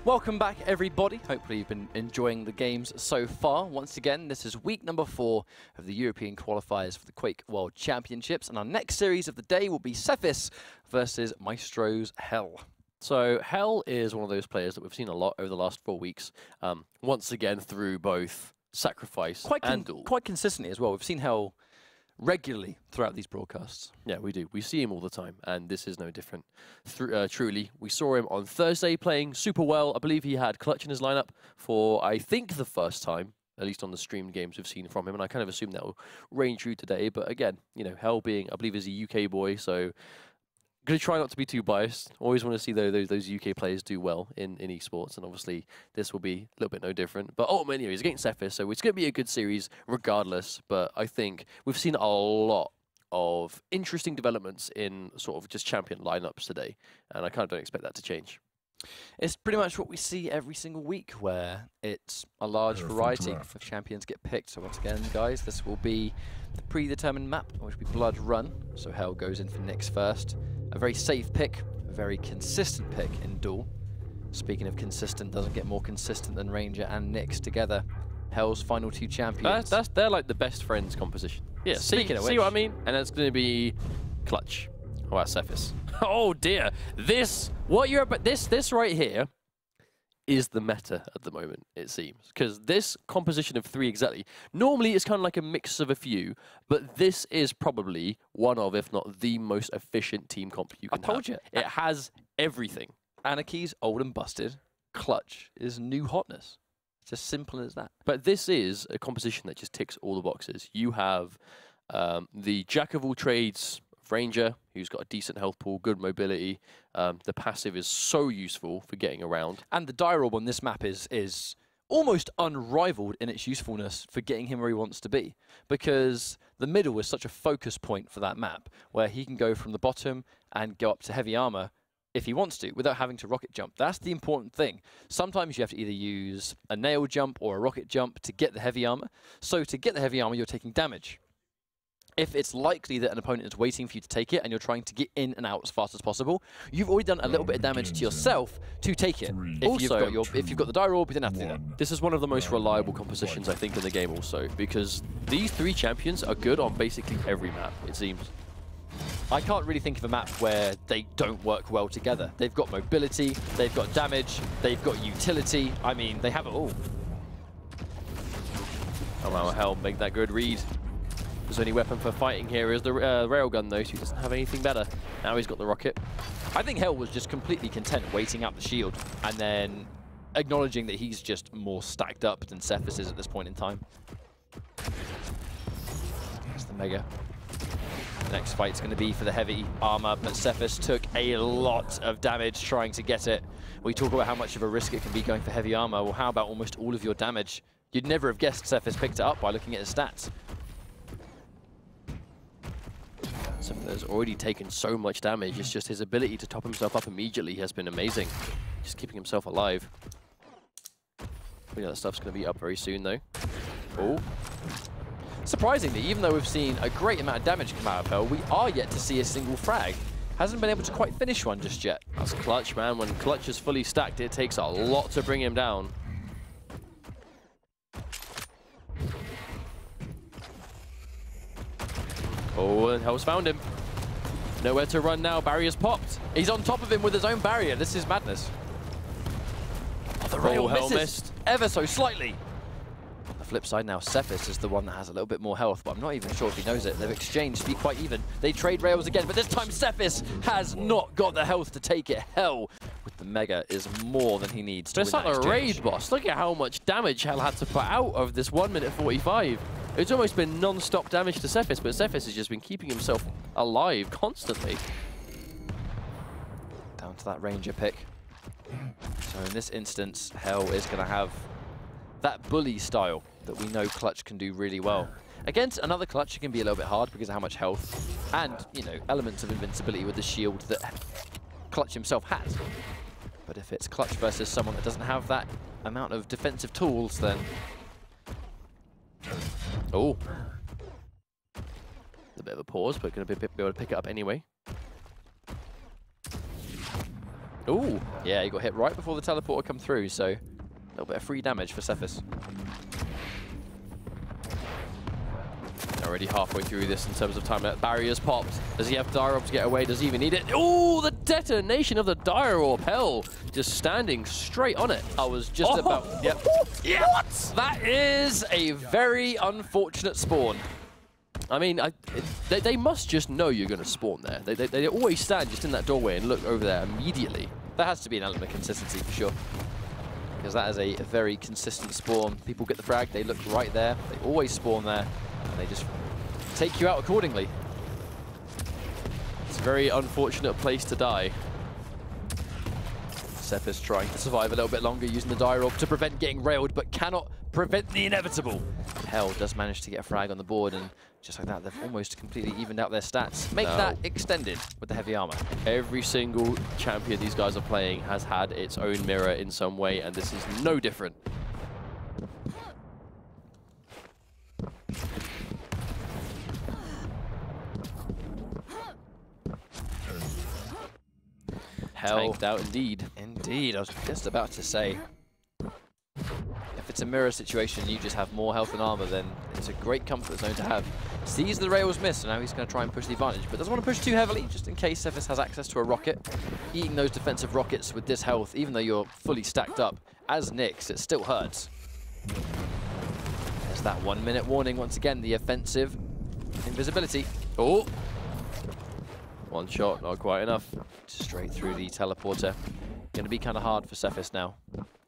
Welcome back, everybody. Hopefully you've been enjoying the games so far. Once again, this is week number 4 of the European qualifiers for the Quake World Championships, and our next series of the day will be Sephis versus Maestro's Hell. So Hell is one of those players that we've seen a lot over the last 4 weeks, once again through both Sacrifice and Duel. Quite consistently as well. We've seen Hell regularly throughout these broadcasts. Yeah, we do. We see him all the time, and this is no different. Truly, we saw him on Thursday playing super well. I believe he had Clutch in his lineup for, I think, the first time, at least on the streamed games we've seen from him, and I kind of assume that will reign true today. But again, you know, Hell being, I believe, is a UK boy, so going to try not to be too biased. Always want to see those UK players do well in esports, and obviously this will be a little bit no different. But ultimately, he's against Sephis, so it's going to be a good series regardless. But I think we've seen a lot of interesting developments in sort of just champion lineups today, and I kind of don't expect that to change. It's pretty much what we see every single week, where it's a large variety of champions get picked. So once again, guys, this will be the predetermined map, which will be Blood Run. So Hell goes in for Nyx first. A very safe pick, a very consistent pick in Duel. Speaking of consistent, doesn't get more consistent than Ranger and Nyx together. Hell's final 2 champions. They're like the best friends composition. Yeah, see what I mean? And it's going to be Clutch. How about Sephis? Oh dear, this right here is the meta at the moment, it seems, because this composition of 3 exactly. Normally, it's kind of like a mix of a few, but this is probably one of, if not the most efficient team comp you can have. I told you, it has everything. Anarchy's old and busted. Clutch is new hotness. It's as simple as that. But this is a composition that just ticks all the boxes. You have the jack of all trades Ranger, who's got a decent health pool, good mobility. The passive is so useful for getting around. And the dire orb on this map is almost unrivaled in its usefulness for getting him where he wants to be, because the middle is such a focus point for that map, where he can go from the bottom and go up to heavy armor if he wants to, without having to rocket jump. That's the important thing. Sometimes you have to either use a nail jump or a rocket jump to get the heavy armor. So to get the heavy armor, you're taking damage. If it's likely that an opponent is waiting for you to take it and you're trying to get in and out as fast as possible, you've already done a little bit of damage to yourself to take it. If you've got the dire orb, you don't have to do that. This is one of the most reliable compositions, I think, in the game also, because these 3 champions are good on basically every map, it seems. I can't really think of a map where they don't work well together. They've got mobility, they've got damage, they've got utility. I mean, they have it all. Oh wow, Hell, make that good read. His only weapon for fighting here is the railgun, though, so he doesn't have anything better. Now he's got the rocket. I think Hell was just completely content waiting out the shield and then acknowledging that he's just more stacked up than Sephis is at this point in time. There's the Mega. The next fight's going to be for the heavy armor, but Sephis took a lot of damage trying to get it. We talk about how much of a risk it can be going for heavy armor. Well, how about almost all of your damage? You'd never have guessed Sephis picked it up by looking at his stats. Has already taken so much damage. It's just his ability to top himself up immediately has been amazing. Just keeping himself alive. We know that stuff's going to be up very soon, though. Oh. Surprisingly, even though we've seen a great amount of damage come out of Hell, we are yet to see a single frag. Hasn't been able to quite finish one just yet. That's Clutch, man. When Clutch is fully stacked, it takes a lot to bring him down. Oh, and Hell's found him. Nowhere to run now. Barrier's popped. He's on top of him with his own barrier. This is madness. Oh, the rail Hell misses missed ever so slightly. On the flip side now, Sephis is the one that has a little bit more health, but I'm not even sure if he knows it. They've exchanged to be quite even. They trade rails again, but this time Sephis has not got the health to take it. Hell with the Mega is more than he needs to win that exchange. It's not a raid boss. Look at how much damage Hell had to put out of this 1 minute 45. It's almost been non-stop damage to Sephis, but Sephis has just been keeping himself alive constantly. Down to that Ranger pick. So in this instance, Hell is going to have that bully style that we know Clutch can do really well. Against another Clutch, it can be a little bit hard because of how much health and, you know, elements of invincibility with the shield that Clutch himself has. But if it's Clutch versus someone that doesn't have that amount of defensive tools, then... Oh. A bit of a pause, but going to be able to pick it up anyway. Ooh, yeah, he got hit right before the teleporter come through, so a little bit of free damage for Sephis. Already halfway through this in terms of time. That barrier's popped. Does he have Dire Orb to get away? Does he even need it? Oh, the detonation of the Dire Orb. Hell, just standing straight on it. I was just about... Yep. Yeah. What? That is a very unfortunate spawn. I mean, they must just know you're going to spawn there. They always stand just in that doorway and look over there immediately. There has to be an element of consistency for sure. Because that is a very consistent spawn. People get the frag, they look right there. They always spawn there. And they just take you out accordingly. It's a very unfortunate place to die. Sephis trying to survive a little bit longer using the Dire Orb to prevent getting railed, but cannot prevent the inevitable. Hell does manage to get a frag on the board, and just like that, they've almost completely evened out their stats. Make that extended with the heavy armor. Every single champion these guys are playing has had its own mirror in some way, and this is no different. Hell. Tanked out indeed. Indeed, I was just about to say. If it's a mirror situation, you just have more health and armor, then it's a great comfort zone to have. Sees the rails miss, so now he's going to try and push the advantage, but doesn't want to push too heavily, just in case Sephis has access to a rocket. Eating those defensive rockets with this health, even though you're fully stacked up, as Nyx, it still hurts. There's that 1 minute warning once again, the offensive invisibility. Oh! One shot, not quite enough. Straight through the teleporter. Going to be kind of hard for Sephis now,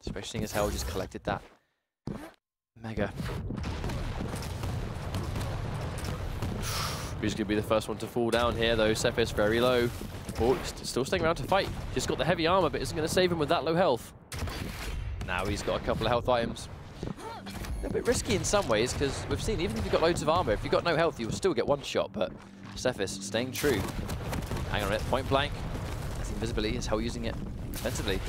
especially seeing as Hell just collected that mega. Who's going to be the first one to fall down here, though? Sephis very low. Oh, still staying around to fight. Just got the heavy armor, but isn't going to save him with that low health. Now he's got a couple of health items. A little bit risky in some ways, because we've seen, even if you've got loads of armor, if you've got no health, you'll still get one shot, but Sephis staying true. Hang on a minute, point blank. That's invisibility, is Hell using it defensively.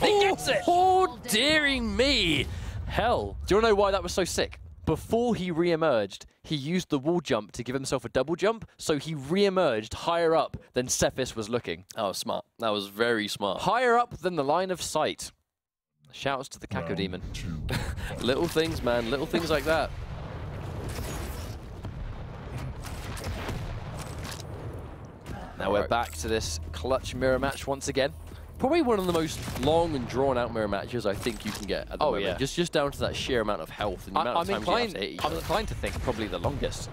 He gets it! Oh, dearing me! Hell. Do you want to know why that was so sick? Before he re-emerged, he used the wall jump to give himself a double jump, so he re-emerged higher up than Sephis was looking. That was smart. That was very smart. Higher up than the line of sight. Shouts to the Caco Demon. Little things, man. Little things like that. Now we're back to this clutch mirror match once again. Probably one of the most long and drawn-out mirror matches I think you can get at the moment. Yeah. Just down to that sheer amount of health and the amount of times you have to hit each other. I'm inclined to think probably the longest.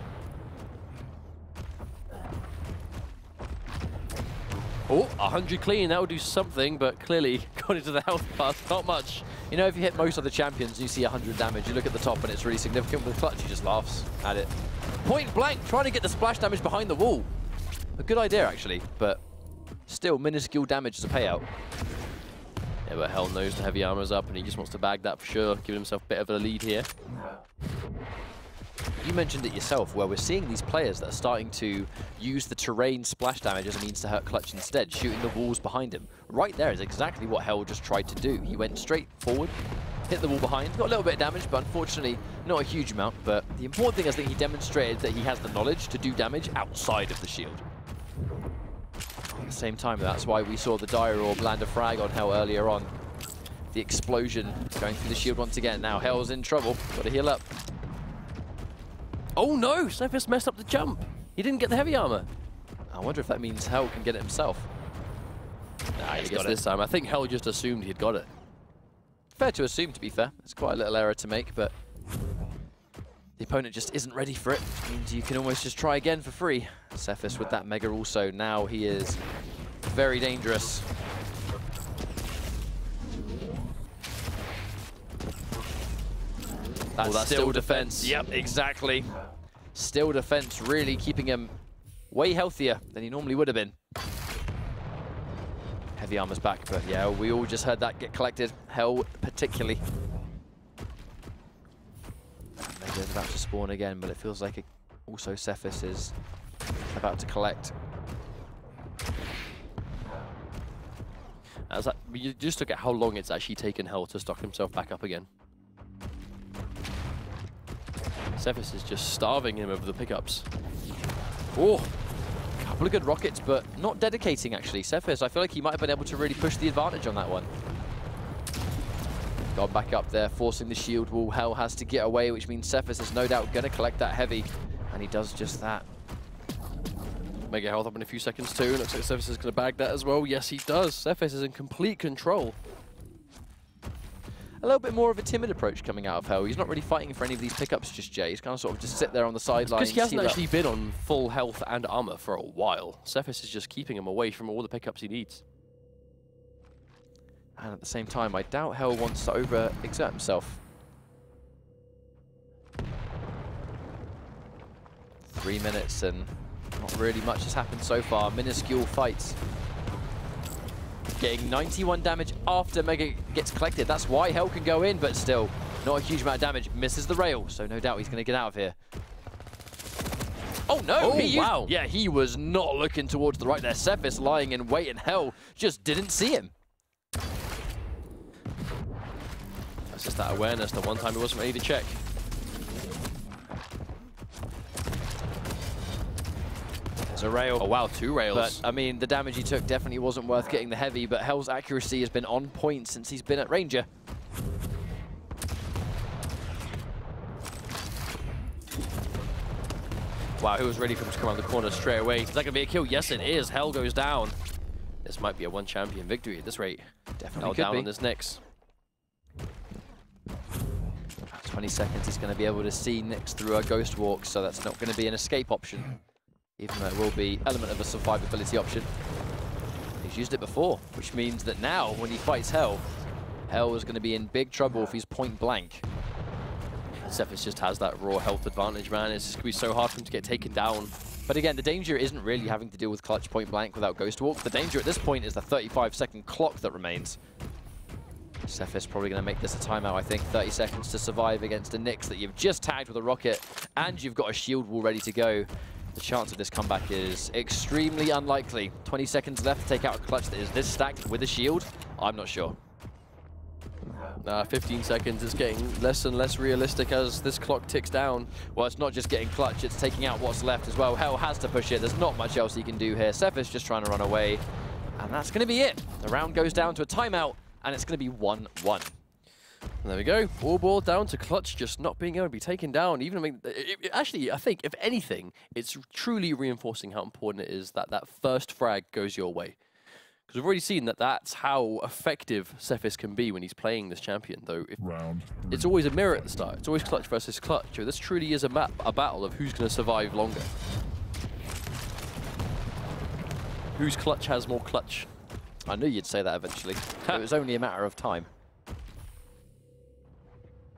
Oh, 100 clean, that would do something, but clearly got into the health path, not much. You know, if you hit most of the champions and you see 100 damage, you look at the top and it's really significant. With clutch, he just laughs at it. Point blank, trying to get the splash damage behind the wall. A good idea, actually, but still minuscule damage as a payout. Yeah, but Hell knows the heavy armor's up and he just wants to bag that for sure, give himself a bit of a lead here. You mentioned it yourself, where we're seeing these players that are starting to use the terrain splash damage as a means to hurt Clutch instead, shooting the walls behind him. Right there is exactly what Hell just tried to do. He went straight forward, hit the wall behind, got a little bit of damage, but unfortunately not a huge amount. But the important thing is that he demonstrated that he has the knowledge to do damage outside of the shield. At the same time, that's why we saw the Dire Orb land a frag on Hell earlier on. The explosion going through the shield once again. Now Hell's in trouble, got to heal up. Oh no, Sephis messed up the jump. He didn't get the heavy armor. I wonder if that means Hell can get it himself. Nah, he got it this time. I think Hell just assumed he'd got it. Fair to assume, to be fair. It's quite a little error to make, but the opponent just isn't ready for it. Which means you can almost just try again for free. Sephis with that mega also. Now he is very dangerous. That's still defense. Yep, exactly. Still defense, really keeping him way healthier than he normally would have been. Heavy armor's back, but yeah, we all just heard that get collected. Hell, particularly. Mega's about to spawn again, but it feels like also Sephis is about to collect. As you just look at how long it's actually taken Hell to stock himself back up again. Sephis is just starving him over the pickups. Oh, couple of good rockets, but not dedicating, actually. Sephis, I feel like he might have been able to really push the advantage on that one. Gone back up there, forcing the shield wall. Hell has to get away, which means Sephis is no doubt going to collect that heavy, and he does just that. Mega health up in a few seconds too. Looks like Sephis is going to bag that as well. Yes, he does. Sephis is in complete control. A little bit more of a timid approach coming out of Hell. He's not really fighting for any of these pickups just yet. He's kind of sort of just sit there on the sideline. Because he hasn't actually been on full health and armor for a while. Sephis is just keeping him away from all the pickups he needs. And at the same time, I doubt Hell wants to over-exert himself. 3 minutes and not really much has happened so far. Minuscule fights. Getting 91 damage after Mega gets collected. That's why Hell can go in, but still, not a huge amount of damage. Misses the rail, so no doubt he's going to get out of here. Oh no! Oh, wow. Yeah, he was not looking towards the right there. Sephis lying in wait, and Hell just didn't see him. That's just that awareness that one time he wasn't ready to check. There's a rail. Oh wow, 2 rails. But, I mean, the damage he took definitely wasn't worth getting the heavy, but Hell's accuracy has been on point since he's been at Ranger. Wow, he was ready for him to come around the corner straight away. Is that going to be a kill? Yes, it is. Hell goes down. This might be a 1 champion victory at this rate. Definitely Hell could down be. on this next. 20 seconds he's going to be able to see Nyx through a Ghost Walk, so that's not going to be an escape option, even though it will be element of a survivability option. He's used it before, which means that now, when he fights Hell, Hell is going to be in big trouble if he's point blank. Sephis just has that raw health advantage, man. It's just going to be so hard for him to get taken down. But again, the danger isn't really having to deal with clutch point blank without Ghost Walk. The danger at this point is the 35-second clock that remains. Sephis probably going to make this a timeout, I think. 30 seconds to survive against a Nyx that you've just tagged with a rocket, and you've got a shield wall ready to go. The chance of this comeback is extremely unlikely. 20 seconds left to take out a clutch that is this stacked with a shield. I'm not sure. 15 seconds is getting less and less realistic as this clock ticks down. Well, it's not just getting clutch, it's taking out what's left as well. Hell has to push it. There's not much else he can do here. Sephis just trying to run away, and that's going to be it. The round goes down to a timeout, and it's going to be 1-1. There we go. All ball down to clutch just not being able to be taken down. Even, I mean, actually, I think, if anything, it's truly reinforcing how important it is that that first frag goes your way. Because we've already seen that that's how effective Sephis can be when he's playing this champion, though. It's always a mirror at the start. It's always clutch versus clutch. So this truly is a battle of who's going to survive longer. Whose clutch has more clutch? I knew you'd say that eventually. It was only a matter of time.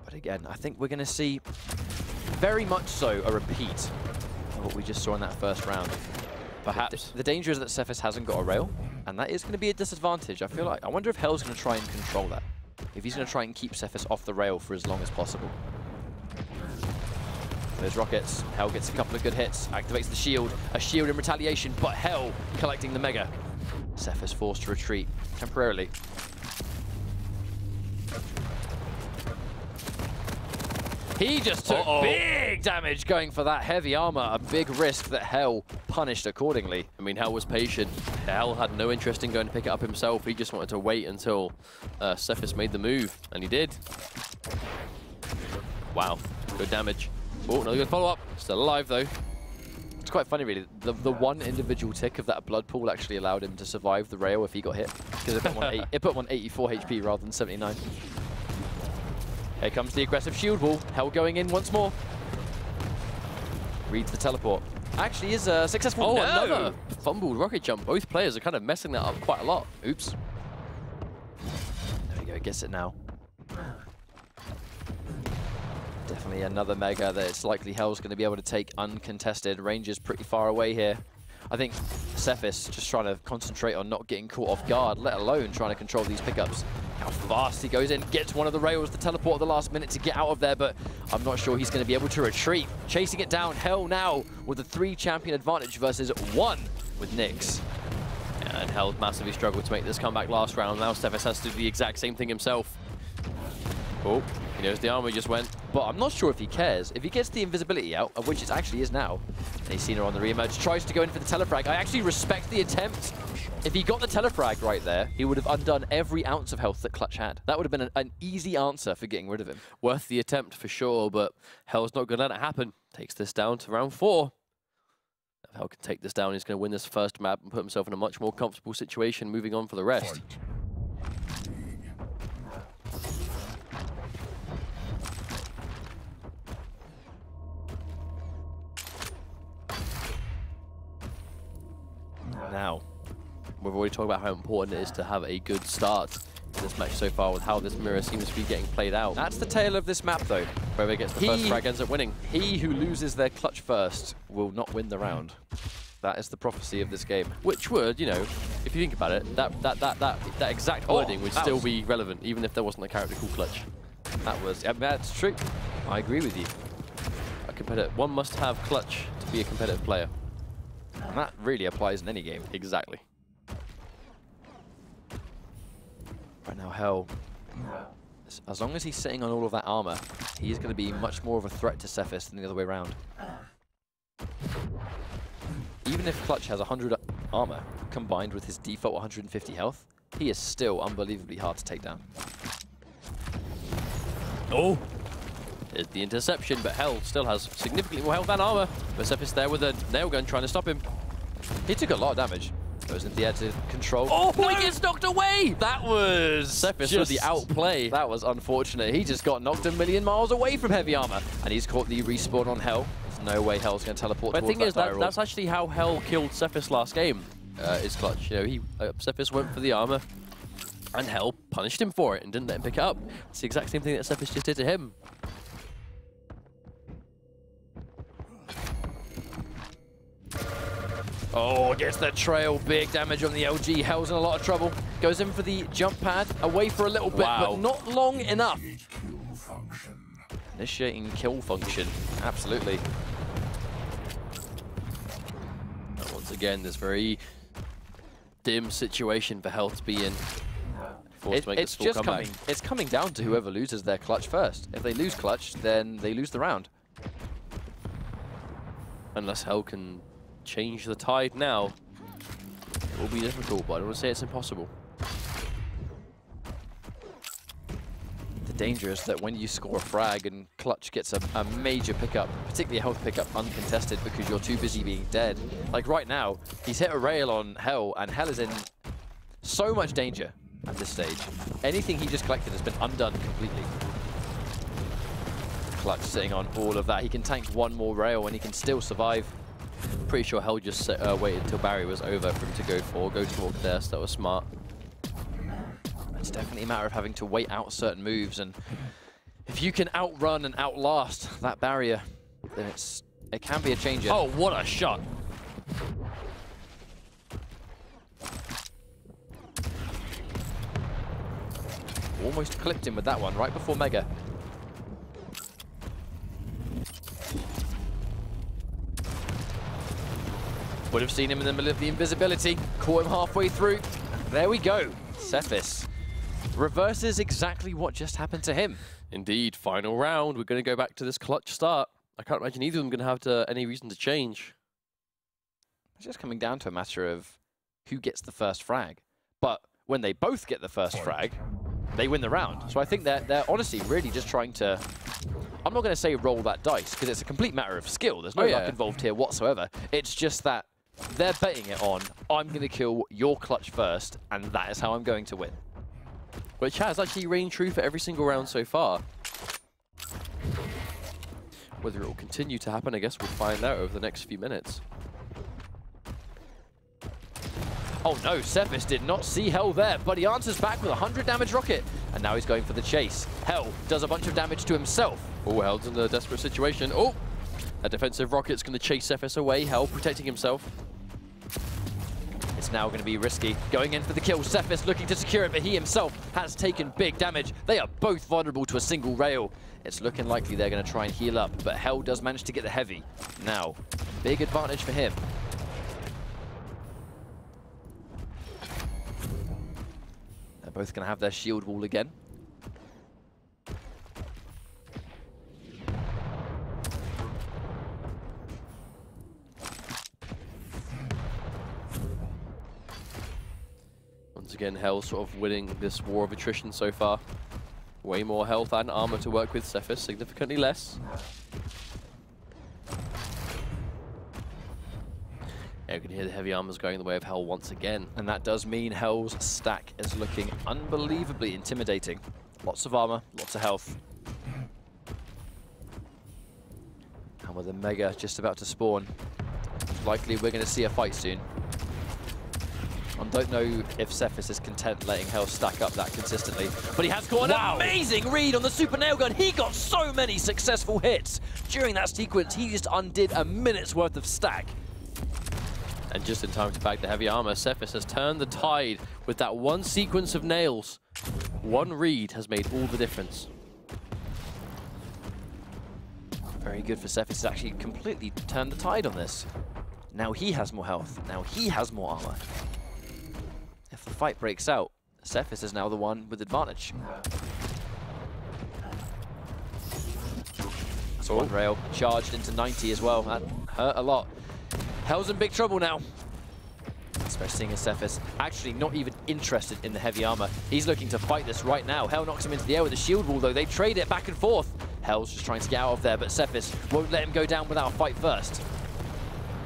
But again, I think we're going to see very much so a repeat of what we just saw in that first round. Perhaps. The danger is that Sephis hasn't got a rail, and that is going to be a disadvantage. I wonder if Hell's going to try and control that. If he's going to try and keep Sephis off the rail for as long as possible. There's rockets. Hell gets a couple of good hits, activates the shield. A shield in retaliation, but Hell collecting the Mega. Sephis forced to retreat temporarily. He just took big damage going for that heavy armor. A big risk that Hell punished accordingly. I mean, Hell was patient. Hell had no interest in going to pick it up himself. He just wanted to wait until Sephis made the move, and he did. Wow, good damage. Oh, another good follow-up. Still alive, though. It's quite funny, really. The one individual tick of that blood pool actually allowed him to survive the rail if he got hit. Because it put him on 84 HP rather than 79. Here comes the aggressive shield wall. Hell going in once more. Reads the teleport. Actually is successful. Oh, no! Another fumbled rocket jump. Both players are kind of messing that up quite a lot. Oops. There we go, gets it now. Definitely another Mega that it's likely Hell's going to be able to take uncontested. Ranger's pretty far away here. I think Sephis just trying to concentrate on not getting caught off guard, let alone trying to control these pickups. How fast he goes in, gets one of the rails, the teleport at the last minute to get out of there, but I'm not sure he's going to be able to retreat. Chasing it down, Hell now with a 3 champion advantage versus 1 with Nyx. Yeah, and Hell massively struggled to make this comeback last round. Now Sephis has to do the exact same thing himself. Oh, he knows the armor just went. But I'm not sure if he cares. If he gets the invisibility out, of which it actually is now, and he's seen her on the reemerge, tries to go in for the telefrag. I actually respect the attempt. If he got the telefrag right there, he would have undone every ounce of health that Clutch had. That would have been an easy answer for getting rid of him. Worth the attempt for sure, but Hell's not going to let it happen. Takes this down to round 4. If Hell can take this down, he's going to win this first map and put himself in a much more comfortable situation moving on for the rest. Now, we've already talked about how important it is to have a good start in this match so far with how this mirror seems to be getting played out. That's the tale of this map, though. Whoever gets the first frag ends up winning. He who loses their clutch first will not win the round. That is the prophecy of this game. Which would, you know, if you think about it, that exact wording would still be relevant, even if there wasn't a character called Clutch. That was, yeah, that's true. I agree with you. A competitor, one must have Clutch to be a competitive player. And that really applies in any game. Exactly. Right now, Hell, as long as he's sitting on all of that armor, he's going to be much more of a threat to Sephis than the other way around. Even if Clutch has 100 armor, combined with his default 150 health, he is still unbelievably hard to take down. Oh! There's the interception, but Hell still has significantly more health than armor. But Sephis there with a nail gun trying to stop him. He took a lot of damage. Goes into the air to control. Oh, no! He gets knocked away! That was Sephis with the outplay. That was unfortunate. He just got knocked a million miles away from heavy armor. And he's caught the respawn on Hell. There's no way Hell's going to teleport But the towards thing is, that that's actually how Hell killed Sephis last game, is Clutch. You know, Sephis went for the armor, and Hell punished him for it and didn't let him pick it up. It's the exact same thing that Sephis just did to him. Oh, gets the trail. Big damage on the LG. Hell's in a lot of trouble. Goes in for the jump pad. Away for a little bit, but not long enough. Initiating kill function. Absolutely. And once again, this very dim situation for Hell to be in. It's coming down to whoever loses their clutch first. If they lose clutch, then they lose the round. Unless Hell can change the tide now, it will be difficult, but I don't want to say it's impossible. The danger is that when you score a frag and Clutch gets a major pickup, particularly a health pickup, uncontested because you're too busy being dead. Like right now, he's hit a rail on Hell, and Hell is in so much danger at this stage. Anything he just collected has been undone completely. Clutch sitting on all of that. He can tank one more rail and he can still survive. Pretty sure Hell just waited until barrier was over for him to go towards there, so that was smart. It's definitely a matter of having to wait out certain moves, and if you can outrun and outlast that barrier, then it can be a changer. Oh, what a shot! Almost clipped him with that one right before Mega. Would have seen him in the middle of the invisibility, caught him halfway through. There we go. Sephis reverses exactly what just happened to him. Indeed, final round. We're going to go back to this clutch start. I can't imagine either of them going to have any reason to change. It's just coming down to a matter of who gets the first frag. But when they both get the first frag, they win the round. So I think they're honestly really just trying to, I'm not going to say roll that dice, because it's a complete matter of skill. There's no luck involved here whatsoever. It's just that they're betting it on, I'm going to kill your clutch first, and that is how I'm going to win. Which has actually reigned true for every single round so far. Whether it will continue to happen, I guess we'll find out over the next few minutes. Oh no, Sephis did not see Hell there, but he answers back with a 100 damage rocket. And now he's going for the chase. Hell does a bunch of damage to himself. Oh, Hell's in a desperate situation. Oh! A defensive rocket's going to chase Sephis away. Hell protecting himself. It's now going to be risky. Going in for the kill. Sephis looking to secure it, but he himself has taken big damage. They are both vulnerable to a single rail. It's looking likely they're going to try and heal up, but Hell does manage to get the heavy. Now, big advantage for him. They're both going to have their shield wall again. Once again, Hell sort of winning this war of attrition so far. Way more health and armor to work with. Sephis significantly less. Yeah, you can hear the heavy armors going the way of Hell once again. And that does mean Hell's stack is looking unbelievably intimidating. Lots of armor, lots of health. And with the Mega just about to spawn, likely we're going to see a fight soon. I don't know if Sephis is content letting Hell stack up that consistently, but he has got an amazing read on the Super Nail Gun. He got so many successful hits during that sequence. He just undid a minute's worth of stack. And just in time to bag the heavy armor, Sephis has turned the tide with that one sequence of nails. One read has made all the difference. Very good for Sephis. He's actually completely turned the tide on this. Now he has more health. Now he has more armor. If the fight breaks out, Sephis is now the one with advantage. That's one rail charged into 90 as well. That hurt a lot. Hell's in big trouble now. Especially seeing as Sephis actually not even interested in the heavy armor. He's looking to fight this right now. Hell knocks him into the air with a shield wall, though. They trade it back and forth. Hell's just trying to get out of there, but Sephis won't let him go down without a fight first.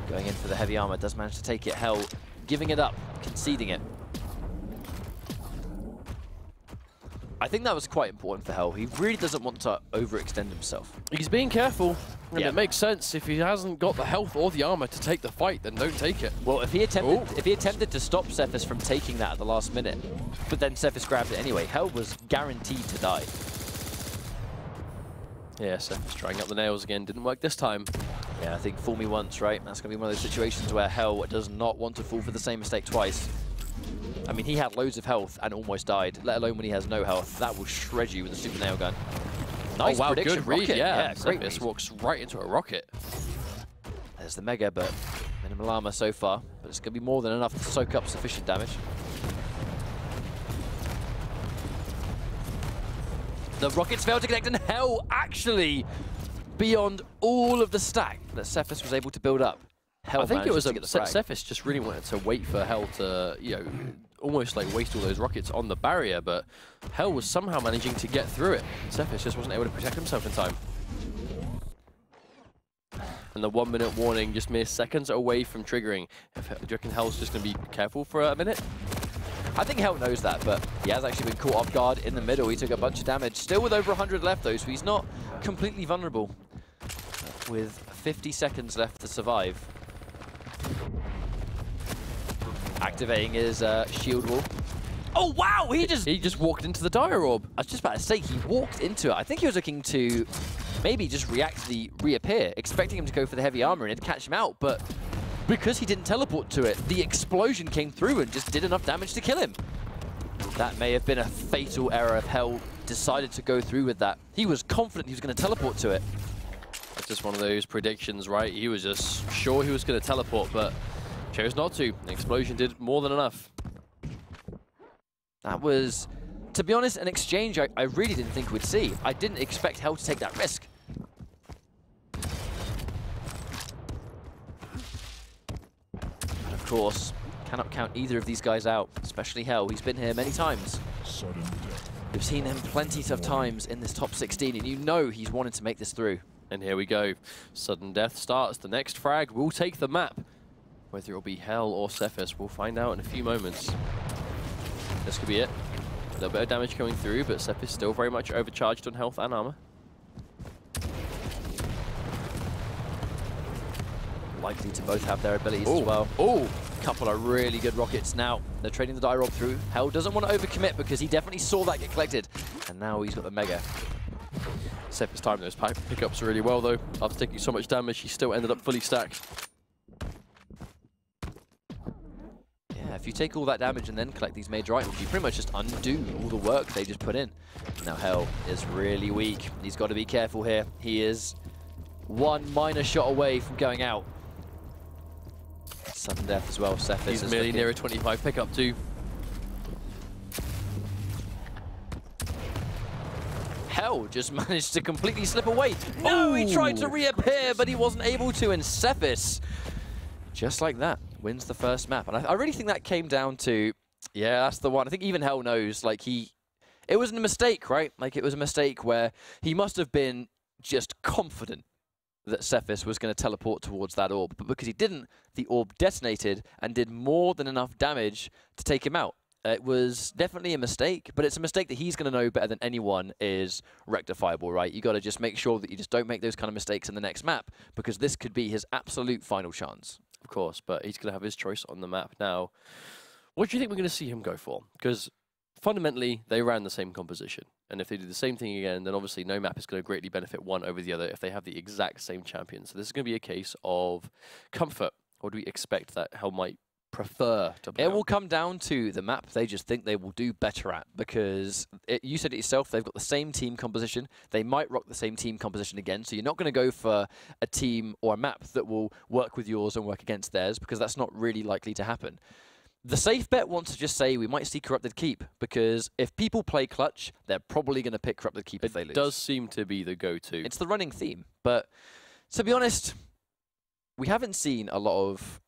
Going in for the heavy armor, does manage to take it. Hell giving it up, conceding it. I think that was quite important for Hell. He really doesn't want to overextend himself. He's being careful, and it makes sense. If he hasn't got the health or the armor to take the fight, then don't take it. Well, if he attempted to stop Sephis from taking that at the last minute, but then Sephis grabbed it anyway, Hell was guaranteed to die. Yeah, Sephis trying up the nails again. Didn't work this time. Yeah, I think fool me once, right? That's going to be one of those situations where Hell does not want to fall for the same mistake twice. I mean, he had loads of health and almost died, let alone when he has no health. That will shred you with a Super Nail Gun. Nice prediction, good read, rocket. yeah. Great Sephis read. walks right into a rocket. There's the Mega, but minimal armor so far. But it's going to be more than enough to soak up sufficient damage. The rockets failed to connect, and Hell actually beyond all of the stack that Sephis was able to build up. Hell I think it was Sephis Sephis just really wanted to wait for Hell to, you know, almost like waste all those rockets on the barrier, but Hell was somehow managing to get through it. Sephis just wasn't able to protect himself in time. And the 1 minute warning just mere seconds away from triggering. Do you reckon Hell's just going to be careful for a minute? I think Hell knows that, but he has actually been caught off guard in the middle. He took a bunch of damage. Still with over 100 left, though, so he's not completely vulnerable. With 50 seconds left to survive. Activating his shield wall. Oh, wow! He just walked into the dire orb. I was just about to say, he walked into it. I think he was looking to maybe just react to the reappear, expecting him to go for the heavy armor and it'd catch him out, but because he didn't teleport to it, the explosion came through and just did enough damage to kill him. That may have been a fatal error if Hell decided to go through with that. He was confident he was going to teleport to it. That's just one of those predictions, right? He was just sure he was going to teleport, but chose not to. The explosion did more than enough. That was, to be honest, an exchange I really didn't think we'd see. I didn't expect Hell to take that risk. But of course, cannot count either of these guys out, especially Hell. He's been here many times. We've seen him plenty of times in this top 16, and you know he's wanted to make this through. And here we go. Sudden death starts. The next frag will take the map. Whether it will be Hell or Sephis, we'll find out in a few moments. This could be it. A little bit of damage coming through, but Sephis still very much overcharged on health and armor. Likely to both have their abilities as well. Oh, couple of really good rockets now. They're trading the die rob through. Hell doesn't want to overcommit because he definitely saw that get collected. And now he's got the Mega. Sephis timed those pickups really well, though. After taking so much damage, he still ended up fully stacked. Yeah, if you take all that damage and then collect these major items, you pretty much just undo all the work they just put in. Now Hell is really weak. He's got to be careful here. He is one minor shot away from going out. Sudden death as well. Sephis He's merely near a 25 pickup too. Hell just managed to completely slip away. No, he tried to reappear, but he wasn't able to. And Sephis, just like that, wins the first map. And I really think that came down to Yeah, that's the one. I think even Hell knows, like, it wasn't a mistake, right? Like, it was a mistake where he must have been just confident that Sephis was going to teleport towards that orb. But because he didn't, the orb detonated and did more than enough damage to take him out. It was definitely a mistake, but it's a mistake that he's going to know better than anyone is rectifiable, right? You got to just make sure that you just don't make those kind of mistakes in the next map, because this could be his absolute final chance. Of course, but he's going to have his choice on the map. Now, what do you think we're going to see him go for? Because fundamentally, they ran the same composition. And if they do the same thing again, then obviously no map is going to greatly benefit one over the other if they have the exact same champion. So this is going to be a case of comfort. What do we expect that Hell might prefer to play? It will come down to the map they just think they will do better at, because you said it yourself, they've got the same team composition. They might rock the same team composition again, so you're not going to go for a team or a map that will work with yours and work against theirs, because that's not really likely to happen. The safe bet wants to just say we might see Corrupted Keep, because if people play Clutch, they're probably going to pick Corrupted Keep if they lose. It does seem to be the go-to. It's the running theme, but to be honest, we haven't seen a lot of,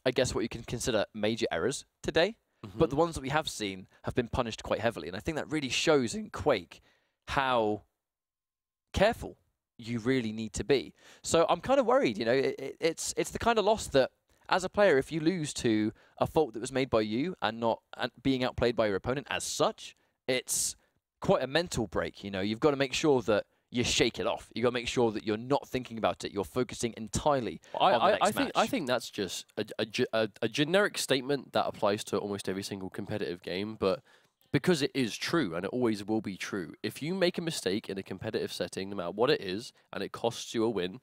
I guess, what you can consider major errors today, but the ones that we have seen have been punished quite heavily, and I think that really shows in Quake how careful you really need to be. So I'm kind of worried, you know, it's the kind of loss that, as a player, if you lose to a fault that was made by you and not being outplayed by your opponent as such, it's quite a mental break, you know. You've got to make sure that you shake it off. You've got to make sure that you're not thinking about it. You're focusing entirely on the next match. I think that's just a generic statement that applies to almost every single competitive game, but because it is true, and it always will be true, if you make a mistake in a competitive setting, no matter what it is, and it costs you a win, it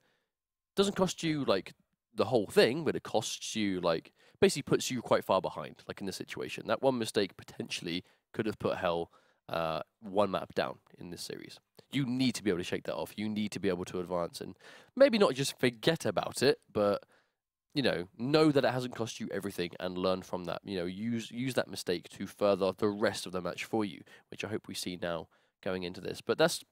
doesn't cost you, like, the whole thing, but it costs you, like, basically puts you quite far behind, like in this situation. That one mistake potentially could have put Hell one map down in this series. You need to be able to shake that off. You need to be able to advance and maybe not just forget about it, but, you know that it hasn't cost you everything and learn from that. You know, use that mistake to further the rest of the match for you, which I hope we see now going into this. But that's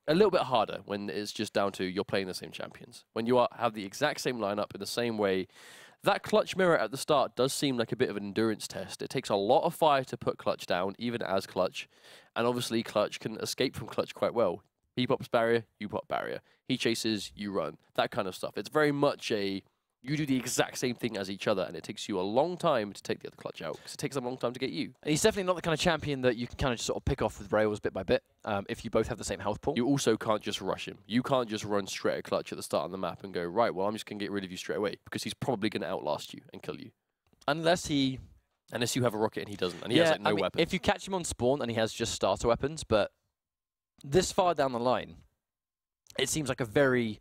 a little bit harder when it's just down to you're playing the same champions. When you have the exact same lineup in the same way, that Clutch mirror at the start does seem like a bit of an endurance test. It takes a lot of fire to put Clutch down, even as Clutch. And obviously Clutch can escape from Clutch quite well. He pops barrier, you pop barrier. He chases, you run. That kind of stuff. It's very much a, you do the exact same thing as each other, and it takes you a long time to take the other Clutch out, because it takes them a long time to get you. And he's definitely not the kind of champion that you can kind of just sort of pick off with rails bit by bit, if you both have the same health pool. You also can't just rush him. You can't just run straight at Clutch at the start of the map and go, right, well, I'm just going to get rid of you straight away, because he's probably going to outlast you and kill you. Unless you have a rocket and he doesn't, and he has like no weapons. If you catch him on spawn and he has just starter weapons, but this far down the line, it seems like a very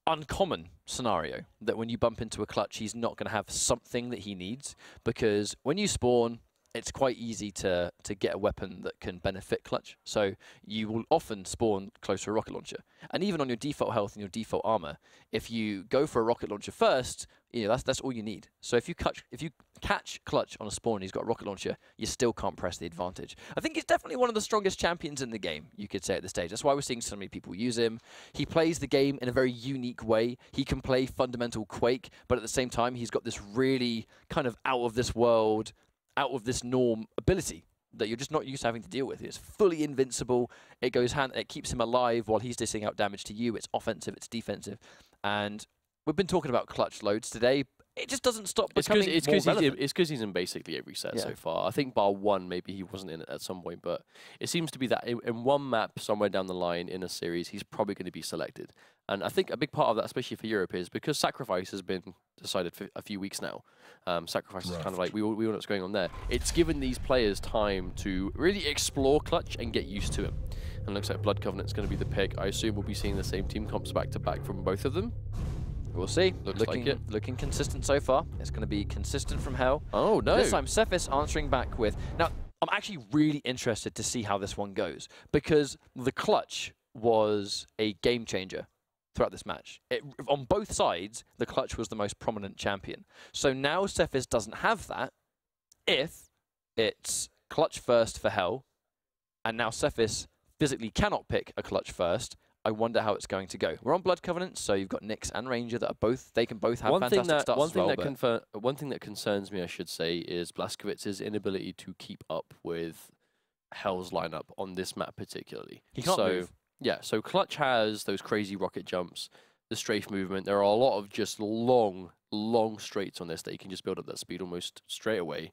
uncommon scenario that when you bump into a Clutch, he's not going to have something that he needs, because when you spawn, it's quite easy to get a weapon that can benefit Clutch. So you will often spawn close to a rocket launcher. And even on your default health and your default armor, if you go for a rocket launcher first, you know, that's all you need. So if you catch Clutch on a spawn and he's got a rocket launcher, you still can't press the advantage. I think he's definitely one of the strongest champions in the game, you could say at this stage. That's why we're seeing so many people use him. He plays the game in a very unique way. He can play fundamental Quake, but at the same time, he's got this really kind of out of this world, out of this norm ability that you're just not used to having to deal with. It's fully invincible. It keeps him alive while he's dishing out damage to you. It's offensive, it's defensive. And we've been talking about Clutch loads today. It just doesn't stop becoming more relevant. It's because he's in basically every set so far. I think bar one, maybe he wasn't in it at some point, but it seems to be that in one map somewhere down the line in a series, he's probably going to be selected. And I think a big part of that, especially for Europe, is because Sacrifice has been decided for a few weeks now. Sacrifice is kind of like, we all know what's going on there. It's given these players time to really explore Clutch and get used to him. And it looks like Blood Covenant's going to be the pick. I assume we'll be seeing the same team comps back-to-back from both of them. We'll see. Looking consistent so far. It's going to be consistent from Hell. Oh, no. This time, Sephis answering back with... Now, I'm actually really interested to see how this one goes, because the Clutch was a game changer throughout this match. On both sides, the Clutch was the most prominent champion. So now Sephis doesn't have that if it's Clutch first for Hell, and now Sephis physically cannot pick a Clutch first, I wonder how it's going to go. We're on Blood Covenant, so you've got Nyx and Ranger that are both, they can both have fantastic starts one as thing well. one thing that concerns me, I should say, is Blazkowicz's inability to keep up with Hell's lineup on this map particularly. He can't move. Yeah, so Clutch has those crazy rocket jumps, the strafe movement. There are a lot of just long straights on this that you can just build up that speed almost straight away.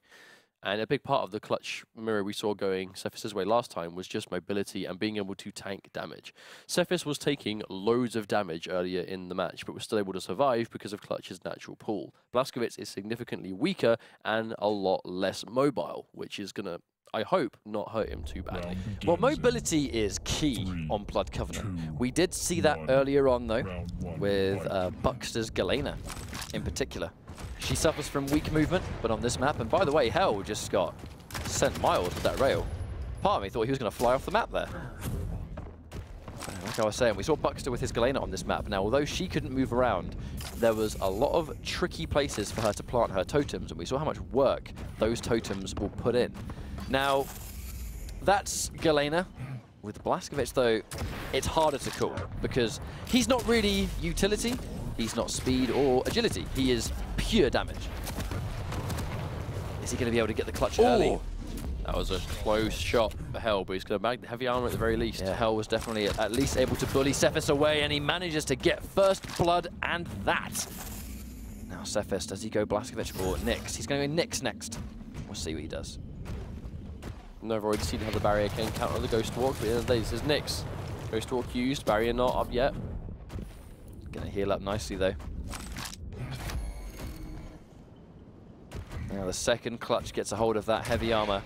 And a big part of the Clutch mirror we saw going Sephis' way last time was just mobility and being able to tank damage. Sephis was taking loads of damage earlier in the match, but was still able to survive because of Clutch's natural pull. Blazkowicz is significantly weaker and a lot less mobile, which is going to, I hope, not hurt him too badly. Well, mobility is key on Blood Covenant. We did see that earlier on, though, with Buxter's Galena in particular. She suffers from weak movement, but on this map, and by the way, Hell just got sent miles with that rail. Part of me thought he was going to fly off the map there. Like I was saying, we saw Buxter with his Galena on this map. Now, although she couldn't move around, there was a lot of tricky places for her to plant her totems, and we saw how much work those totems will put in. Now, that's Galena. With Blazkowicz, though, it's harder to call, because he's not really utility. He's not speed or agility. He is pure damage. Is he going to be able to get the clutch early? That was a close shot for Hell, but he's going to bag the heavy armor at the very least. Yeah, Hell was definitely at least able to bully Sephis away, and he manages to get first blood and that. Now Sephis, does he go Blazkowicz or Nyx? He's going to go Nyx next. We'll see what he does. No, I've already seen how the barrier can counter the Ghost Walk, but at the end of the day, this is Nyx. Ghost Walk used, barrier not up yet. Gonna heal up nicely though. Now the second Clutch gets a hold of that heavy armor.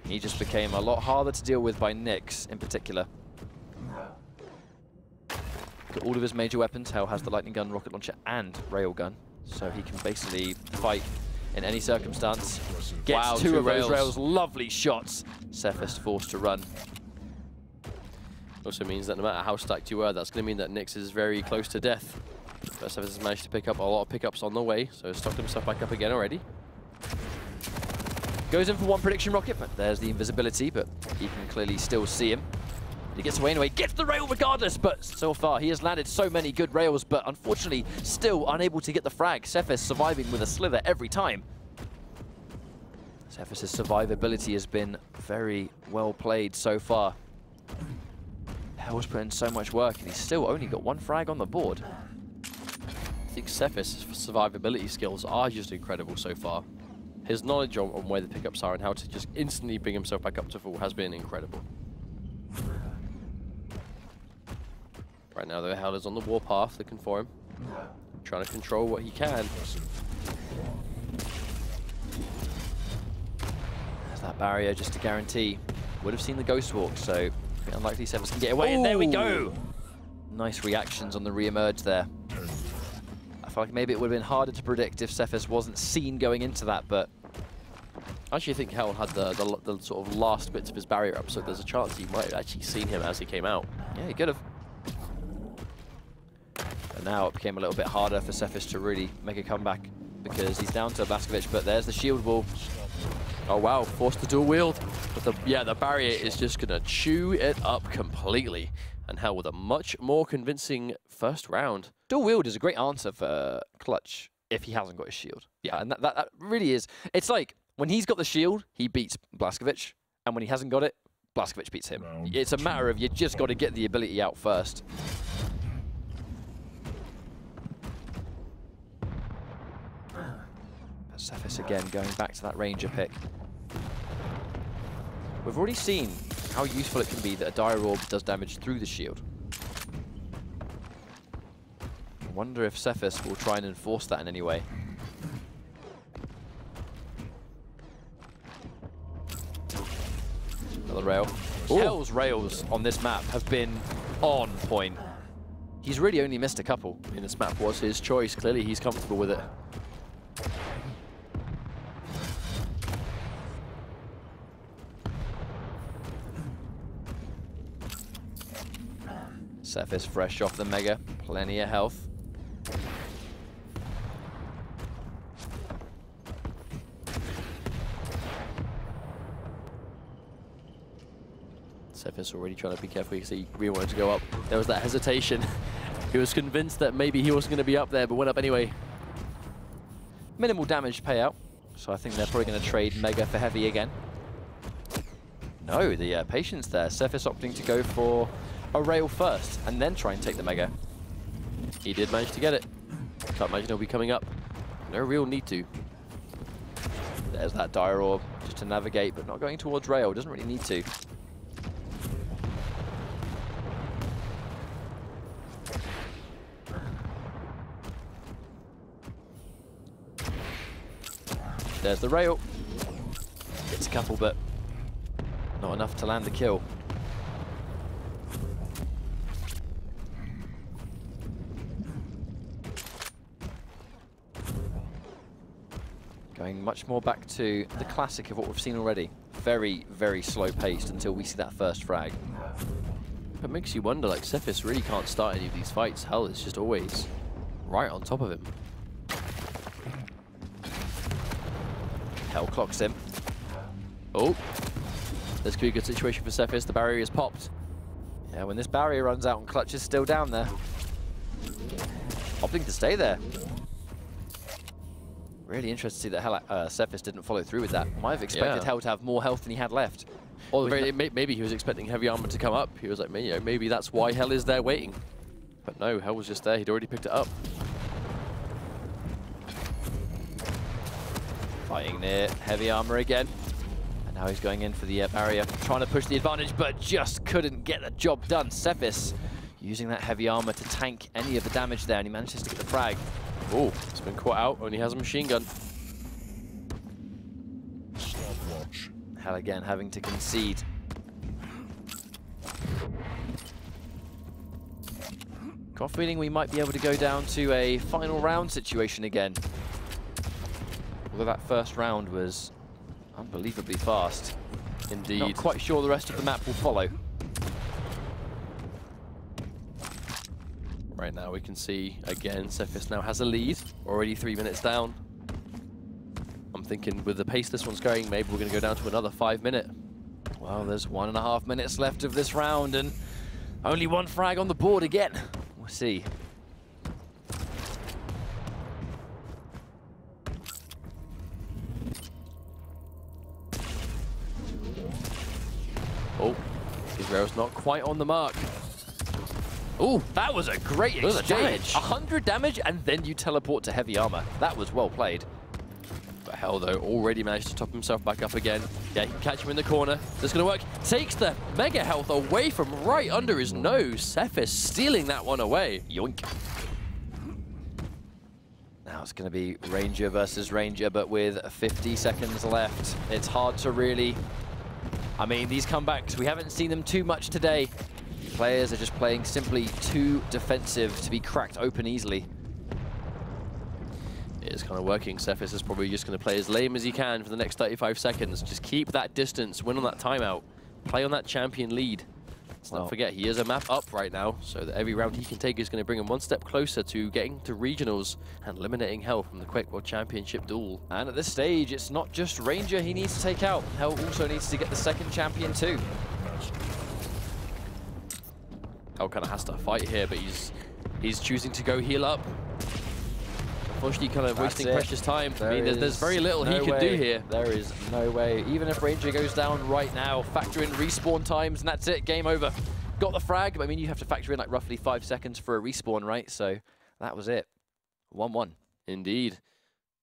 He just became a lot harder to deal with by Nyx in particular. Got all of his major weapons. Hell has the lightning gun, rocket launcher, and rail gun, so he can basically fight in any circumstance. Gets two of those rails. Lovely shots. Sephis forced to run. Also means that no matter how stacked you are, that's going to mean that Nyx is very close to death. But Sephis has managed to pick up a lot of pickups on the way, so he's stocked himself back up again already. Goes in for one prediction rocket, but there's the invisibility, but he can clearly still see him. He gets away anyway, gets the rail regardless, but so far he has landed so many good rails, but unfortunately still unable to get the frag. Sephis surviving with a slither every time. Sephis' survivability has been very well played so far. Hell's put in so much work, and he's still only got one frag on the board. I think Sephis' survivability skills are just incredible so far. His knowledge on where the pickups are and how to just instantly bring himself back up to full has been incredible. Right now, though, Hell is on the warpath looking for him, trying to control what he can. There's that barrier just to guarantee. Would have seen the Ghost Walk, so unlikely Sephis can get away, and there we go! Nice reactions on the re-emerge there. I feel like maybe it would have been harder to predict if Sephis wasn't seen going into that, but I actually think Hell had the sort of last bits of his barrier up, so there's a chance he might have actually seen him as he came out. Yeah, he could have. But now it became a little bit harder for Sephis to really make a comeback, because he's down to Blazkowicz, but there's the shield wall. Oh wow, forced to dual wield. But the barrier is just gonna chew it up completely. And Hell with a much more convincing first round. Dual wield is a great answer for Clutch if he hasn't got his shield. Yeah, and that really is. It's like when he's got the shield, he beats Blazkowicz, and when he hasn't got it, Blazkowicz beats him. It's a matter of you just got to get the ability out first. Sephis again going back to that Ranger pick. We've already seen how useful it can be that a Dire Orb does damage through the shield. I wonder if Sephis will try and enforce that in any way. Another rail. Ooh. Hell's rails on this map have been on point. He's really only missed a couple. I mean, this map was his choice. Clearly, he's comfortable with it. Sephis fresh off the Mega, plenty of health. Sephis already trying to be careful. You can see he really wanted to go up. There was that hesitation. He was convinced that maybe he wasn't going to be up there, but went up anyway. Minimal damage payout, so I think they're probably going to trade Mega for Heavy again. No, the patience there. Sephis opting to go for a rail first, and then try and take the Mega. He did manage to get it. Can't imagine he'll be coming up. No real need to. There's that Dire Orb, just to navigate, but not going towards rail. Doesn't really need to. There's the rail. It's a couple, but not enough to land the kill. Going much more back to the classic of what we've seen already. Very, very slow paced until we see that first frag. It makes you wonder, like, Sephis really can't start any of these fights. Hell, it's just always right on top of him. Hell clocks him. Oh, this could be a good situation for Sephis. The barrier is popped. Yeah, when this barrier runs out and Clutch is still down there. Opting to stay there. Really interested to see that Sephis didn't follow through with that. Might have expected Hell to have more health than he had left. Or maybe he was expecting Heavy Armor to come up. He was like, maybe that's why Hell is there waiting. But no, Hell was just there. He'd already picked it up. Fighting near Heavy Armor again. And now he's going in for the barrier. Trying to push the advantage, but just couldn't get the job done. Sephis using that Heavy Armor to tank any of the damage there, and he manages to get the frag. Oh, it's been caught out. Only has a machine gun. Hell again having to concede. Got a feeling we might be able to go down to a final round situation again. Although that first round was unbelievably fast. Indeed. Not quite sure the rest of the map will follow. Right now we can see, again, Sephis now has a lead. Already 3 minutes down. I'm thinking with the pace this one's going, maybe we're going to go down to another 5 minute. Well, there's 1.5 minutes left of this round and only one frag on the board again. We'll see. Oh, Israel's not quite on the mark. Oh, that was a great exchange. damage. 100 damage, and then you teleport to Heavy Armor. That was well played. But Hell, though, already managed to top himself back up again. Yeah, he can catch him in the corner. That's going to work. Takes the Mega Health away from right under his nose. Sephis stealing that one away. Yoink. Now it's going to be Ranger versus Ranger, but with 50 seconds left. It's hard to really... I mean, these comebacks, we haven't seen them too much today. Players are just playing simply too defensive to be cracked open easily. It is kind of working. Sephis is probably just going to play as lame as he can for the next 35 seconds. Just keep that distance, win on that timeout, play on that champion lead. Let's not forget, he is a map up right now, so that every round he can take is going to bring him one step closer to getting to regionals and eliminating Hell from the Quake World Championship duel. And at this stage, it's not just Ranger he needs to take out. Hell also needs to get the second champion too. Hell kind of has to fight here, but he's choosing to go heal up. Unfortunately, kind of wasting precious time. I mean, there's very little he can do here. There is no way. Even if Ranger goes down right now, factor in respawn times, and that's it, game over. Got the frag, but I mean, you have to factor in like roughly 5 seconds for a respawn, right? So that was it. 1-1. Indeed.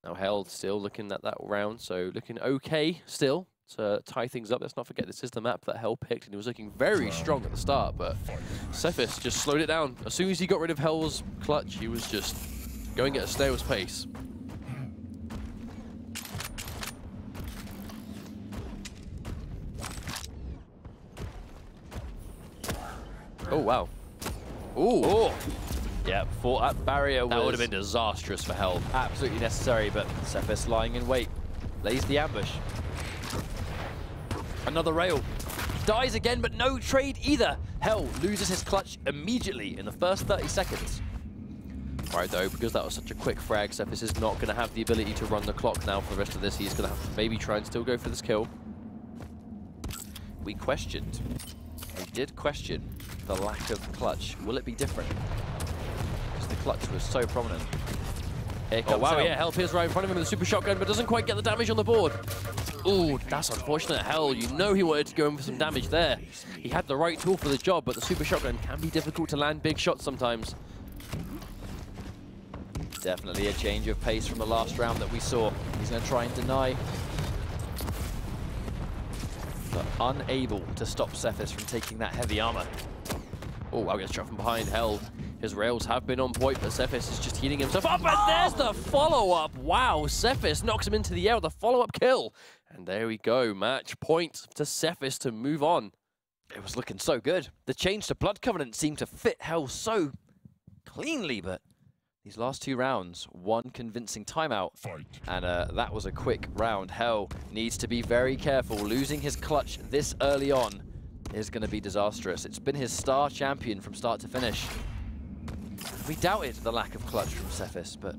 Now Hell still looking at that round, so looking okay still to tie things up. Let's not forget this is the map that Hell picked, and he was looking very strong at the start, but Sephis just slowed it down. As soon as he got rid of Hell's clutch, he was just going at a snail's pace. Oh, wow. Ooh. Oh. Yeah, thought that barrier that would have been disastrous for Hell. Absolutely necessary, but Sephis lying in wait. Lays the ambush. Another rail. Dies again, but no trade either. Hell loses his clutch immediately in the first 30 seconds. Right, though, because that was such a quick frag, Sephis is not going to have the ability to run the clock now for the rest of this. He's going to have to maybe try and still go for this kill. We questioned did question the lack of clutch. Will it be different? Because the clutch was so prominent. Here comes wow, Hell. yeah, Hell appears right in front of him with a super shotgun, but doesn't quite get the damage on the board. Ooh, that's unfortunate. Hell, you know he wanted to go in for some damage there. He had the right tool for the job, but the super shotgun can be difficult to land big shots sometimes. Definitely a change of pace from the last round that we saw. He's going to try and deny. But unable to stop Sephis from taking that heavy armor. Oh, wow, gets shot from behind. Hell, his rails have been on point, but Sephis is just heating himself up, and there's the follow-up. Wow, Sephis knocks him into the air with a follow-up kill. And there we go, match point to Sephis to move on. It was looking so good. The change to Blood Covenant seemed to fit Hell so cleanly, but these last 2 rounds, one convincing timeout, and that was a quick round. Hell needs to be very careful. Losing his clutch this early on is going to be disastrous. It's been his star champion from start to finish. We doubted the lack of clutch from Sephis, but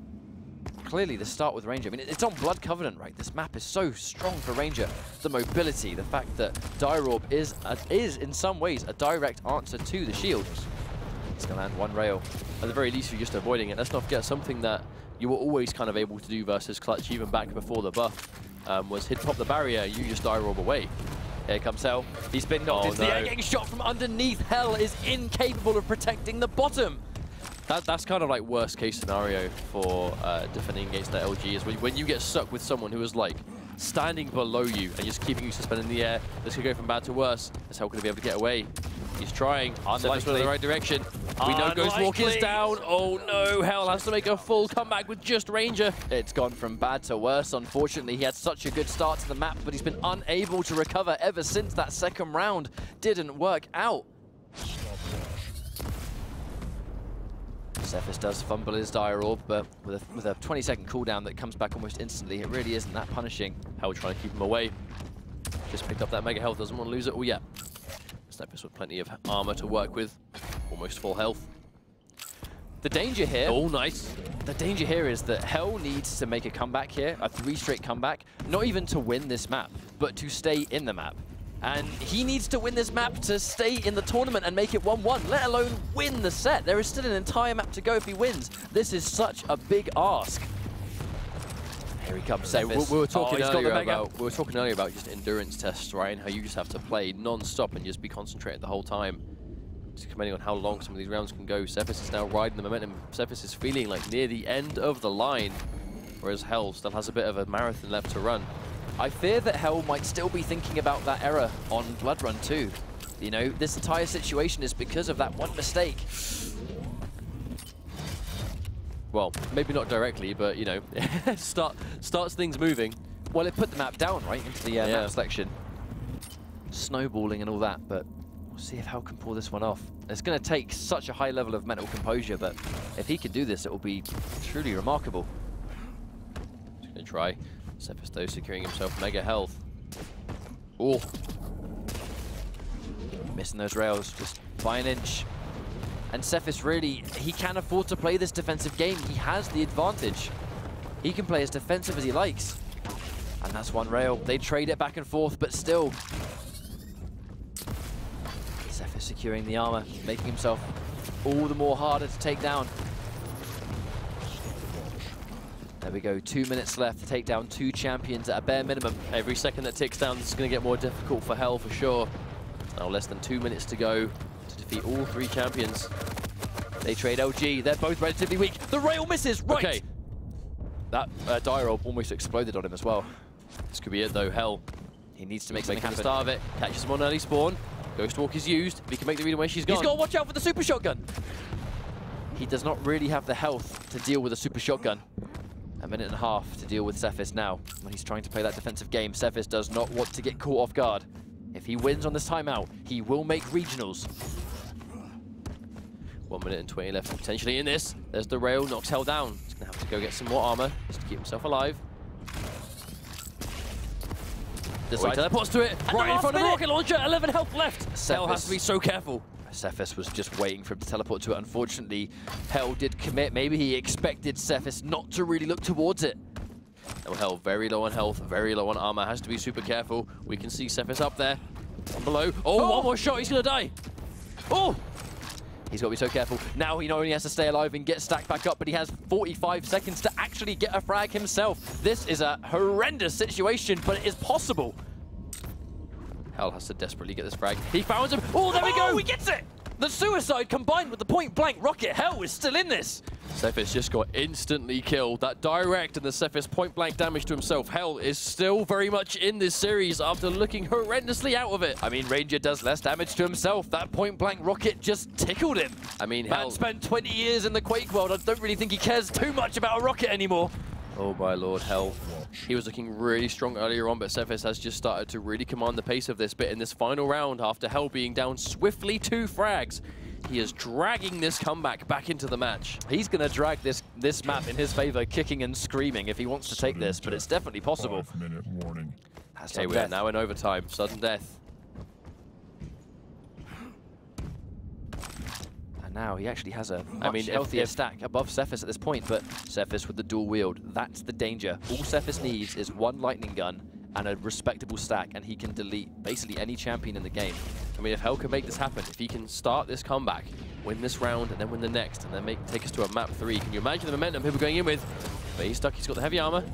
clearly the start with Ranger. I mean, it's on Blood Covenant, right? This map is so strong for Ranger. The mobility, the fact that Dirorb is in some ways a direct answer to the shield. He's going to land one rail. At the very least, you're just avoiding it. Let's not forget something that you were always kind of able to do versus clutch, even back before the buff, was hit pop the barrier, you just Dirorb away. Here comes Hell. He's been knocked into the air, getting shot from underneath. Hell is incapable of protecting the bottom. That's kind of like worst case scenario for defending against that LG, is when you get stuck with someone who is like standing below you and just keeping you suspended in the air. This could go from bad to worse. That's how we're going to be able to get away. He's trying. Sephis in the right direction. We know Ghostwalk is down. Oh no, Hell has to make a full comeback with just Ranger. It's gone from bad to worse. Unfortunately, he had such a good start to the map, but he's been unable to recover ever since that second round didn't work out. Sephis does fumble his Dirorb, but with a 20-second cooldown that comes back almost instantly, it really isn't that punishing. Hell trying to keep him away. Just picked up that mega health, doesn't want to lose it all yet. Sephis with plenty of armor to work with, almost full health. The danger here... Oh, nice. The danger here is that Hell needs to make a comeback here, a 3-straight comeback, not even to win this map, but to stay in the map. And he needs to win this map to stay in the tournament and make it 1-1, let alone win the set. There is still an entire map to go if he wins. This is such a big ask. Here he comes, Sephis. We were talking earlier about just endurance tests, right? And how you just have to play non-stop and just be concentrated the whole time. Just depending on how long some of these rounds can go. Sephis is now riding the momentum. Sephis is feeling like near the end of the line, whereas Hell still has a bit of a marathon left to run. I fear that Hell might still be thinking about that error on Blood Run too. You know, this entire situation is because of that one mistake. Well, maybe not directly, but, you know, starts things moving. Well, it put the map down, right, into the map selection. Snowballing and all that, but we'll see if Hell can pull this one off. It's going to take such a high level of mental composure, but if he can do this, it will be truly remarkable. Just going to try. Sephis, though, securing himself mega health. Oh. Missing those rails just by an inch. And Sephis really, he can afford to play this defensive game. He has the advantage. He can play as defensive as he likes. And that's one rail. They trade it back and forth, but still. Sephis securing the armor, making himself all the more harder to take down. There we go, 2 minutes left to take down 2 champions at a bare minimum. Every second that ticks down, this is going to get more difficult for Hell for sure. Now less than 2 minutes to go to defeat all 3 champions. They trade LG, they're both relatively weak. The rail misses, right! Okay. That Dirorb almost exploded on him as well. This could be it though, Hell. He needs to make something happen. The start of it, catches him on early spawn. Ghostwalk is used, if he can make the read away, she's gone. He's got to watch out for the super shotgun. He does not really have the health to deal with a super shotgun. A minute and a half to deal with Sephis now when he's trying to play that defensive game. Sephis does not want to get caught off guard. If he wins on this timeout, he will make regionals. 1 minute and 20 left potentially in this. There's the rail, knocks Hell down. He's going to have to go get some more armor just to keep himself alive. Teleports to it, right in front of the rocket launcher, 11 health left. Hell has to be so careful. Sephis was just waiting for him to teleport to it. Unfortunately, Hell did commit. Maybe he expected Sephis not to really look towards it. Oh, Hell very low on health, very low on armor. Has to be super careful. We can see Sephis up there. Below. Oh, one more shot, he's gonna die. Oh! He's got to be so careful. Now he not only has to stay alive and get stacked back up, but he has 45 seconds to actually get a frag himself. This is a horrendous situation, but it is possible. Hell has to desperately get this frag. He found him. Oh, there we Oh, go! he gets it! The suicide combined with the point-blank rocket. Hell is still in this. Sephis just got instantly killed. That direct and the Sephis point-blank damage to himself. Hell is still very much in this series after looking horrendously out of it. I mean, Ranger does less damage to himself. That point-blank rocket just tickled him. I mean, Man Hell spent 20 years in the Quake world. I don't really think he cares too much about a rocket anymore. Oh my lord, Hell. He was looking really strong earlier on, but Sephis has just started to really command the pace of this bit in this final round after Hell being down swiftly 2 frags. He is dragging this comeback back into the match. He's going to drag this map in his favor, kicking and screaming if he wants to take this, but it's definitely possible. 5-minute warning. Okay, we are now in overtime. Sudden death. And now he actually has a much healthier stack above Sephis at this point, but Sephis with the dual wield, that's the danger. All Sephis needs is 1 lightning gun and a respectable stack, and he can delete basically any champion in the game. I mean, if Hell can make this happen, if he can start this comeback, win this round, and then win the next, and then take us to a map 3, can you imagine the momentum people going in with? But he's stuck, he's got the heavy armor.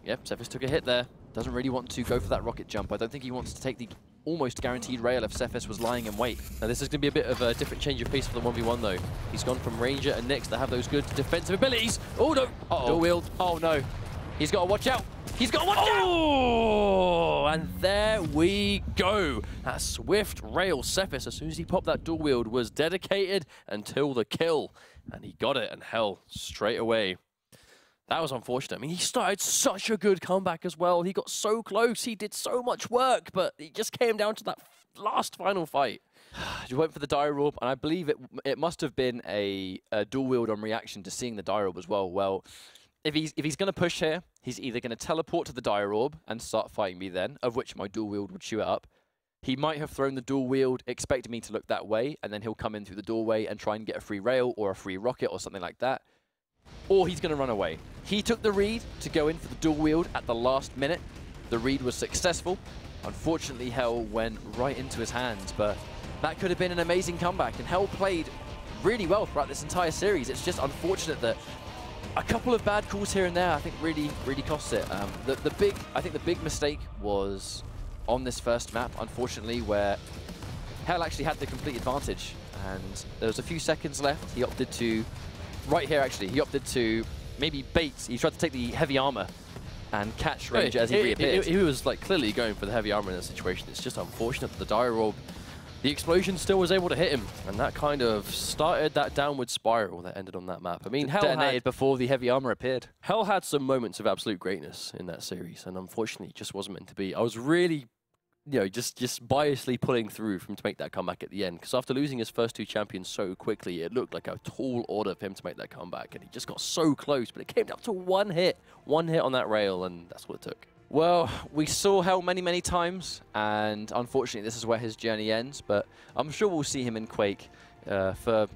Yep, Sephis took a hit there. Doesn't really want to go for that rocket jump. I don't think he wants to take the almost guaranteed rail if Sephis was lying in wait. Now this is going to be a bit of a different change of pace for the 1v1 though. He's gone from Ranger and Nyx that have those good defensive abilities. Oh no! Dual wield. Oh no! He's got to watch out! He's got to watch out! Oh! And there we go. That swift rail Sephis, as soon as he popped that dual wield, was dedicated until the kill. And he got it, and Hell straight away. That was unfortunate. I mean, he started such a good comeback as well. He got so close. He did so much work, but it just came down to that last final fight. You went for the dire orb, and I believe it must have been a dual wield on reaction to seeing the dire orb as well. Well, if he's going to push here, he's either going to teleport to the dire orb and start fighting me then, of which my dual wield would chew it up. He might have thrown the dual wield, expecting me to look that way, and then he'll come in through the doorway and try and get a free rail or a free rocket or something like that. Or he's going to run away. He took the read to go in for the dual wield at the last minute. The read was successful. Unfortunately, Hell went right into his hands, but that could have been an amazing comeback, and Hell played really well throughout this entire series. It's just unfortunate that a couple of bad calls here and there, I think, really cost it. I think the big mistake was on this first map, unfortunately, where Hell actually had the complete advantage, and there was a few seconds left. He opted to, right here actually, he opted to maybe bait. He tried to take the heavy armor and catch Ranger as he reappeared. He was like clearly going for the heavy armor in that situation. It's just unfortunate that the dire orb, the explosion still was able to hit him, and that kind of started that downward spiral that ended on that map. I mean, Hell detonated before the heavy armor appeared. Hell had some moments of absolute greatness in that series, and unfortunately, it just wasn't meant to be. I was really, just biasly pulling through for him to make that comeback at the end, because after losing his first 2 champions so quickly, it looked like a tall order for him to make that comeback, and he just got so close, but it came down to one hit on that rail, and that's what it took. Well, we saw Hell many times, and unfortunately this is where his journey ends, but I'm sure we'll see him in Quake for,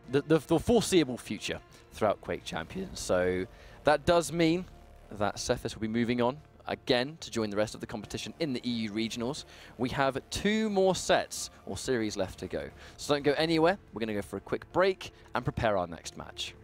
the foreseeable future throughout Quake Champions. So that does mean that Sephis will be moving on again to join the rest of the competition in the EU Regionals. We have 2 more sets or series left to go. So don't go anywhere. We're going to go for a quick break and prepare our next match.